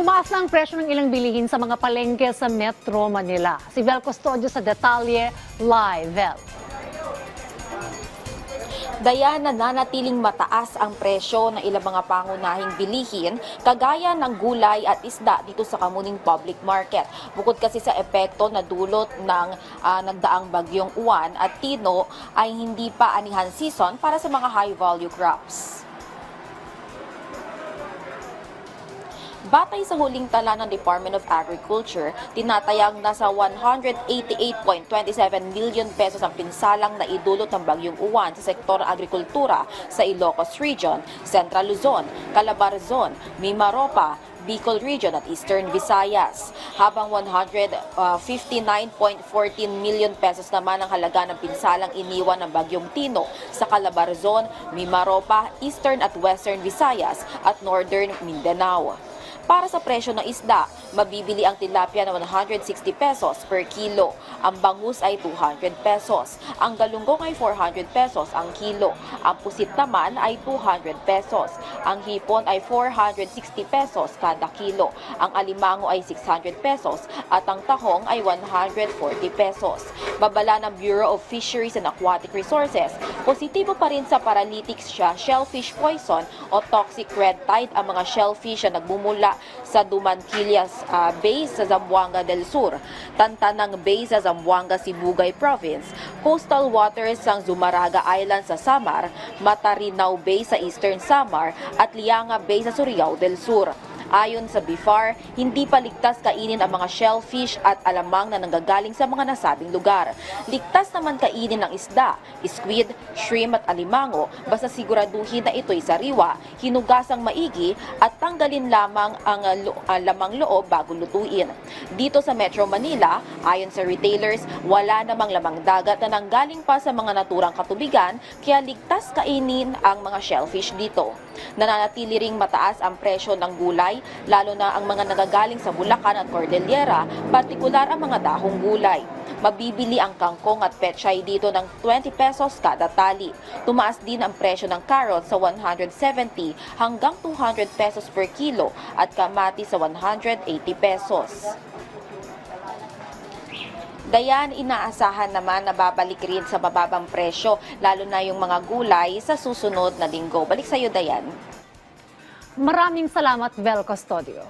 Tumaas na ang presyo ng ilang bilihin sa mga palengke sa Metro Manila. Si Vel Custodio sa detalye, live. Vel. Daya nananatiling mataas ang presyo ng ilang mga pangunahing bilihin kagaya ng gulay at isda dito sa Kamuning Public Market. Bukod kasi sa epekto na dulot ng nagdaang bagyong Uwan at Tino ay hindi pa anihan season para sa mga high-value crops. Batay sa huling tala ng Department of Agriculture, tinatayang nasa 188.27 million pesos ang pinsalang na idulot ng bagyong Uwan sa sektor ng agrikultura sa Ilocos Region, Central Luzon, Calabarzon, Mimaropa, Bicol Region at Eastern Visayas. Habang 159.14 million pesos naman ang halaga ng pinsalang iniwan ng bagyong Tino sa Calabarzon, Mimaropa, Eastern at Western Visayas at Northern Mindanao. Para sa presyo ng isda, mabibili ang tilapia na 160 pesos per kilo. Ang bangus ay 200 pesos. Ang galunggong ay 400 pesos ang kilo. Ang pusit naman ay 200 pesos. Ang hipon ay 460 pesos kada kilo. Ang alimango ay 600 pesos at ang tahong ay 140 pesos. Babala ng Bureau of Fisheries and Aquatic Resources, positibo pa rin sa paralytics siya, shellfish poison o toxic red tide ang mga shellfish na nagmumula sa Dumanquillas Bay sa Zamboanga del Sur, Tantanang Bay sa Zamboanga, Sibugay Province, coastal waters ng Zumaraga Island sa Samar, Matarinaw Bay sa Eastern Samar at Lianga Bay sa Surigao del Sur. Ayon sa BIFAR, hindi pa ligtas kainin ang mga shellfish at alamang na nanggagaling sa mga nasabing lugar. Ligtas naman kainin ng isda, squid, shrimp at alimango basta siguraduhin na ito'y sariwa, hinugasang maigi at tanggalin lamang ang lamang loob bago lutuin. Dito sa Metro Manila, ayon sa retailers, wala namang lamang dagat na nanggaling pa sa mga naturang katubigan kaya ligtas kainin ang mga shellfish dito. Nananatili ring mataas ang presyo ng gulay, lalo na ang mga nagagaling sa Bulacan at Cordillera, partikular ang mga dahong gulay. Mabibili ang kangkong at pechay dito ng 20 pesos kada tali. Tumaas din ang presyo ng carrots sa 170 hanggang 200 pesos per kilo at kamatis sa 180 pesos. Dayan, inaasahan naman na babalik rin sa mababang presyo, lalo na yung mga gulay sa susunod na linggo. Balik sa iyo, Dayan. Maraming salamat, Vel Custodio.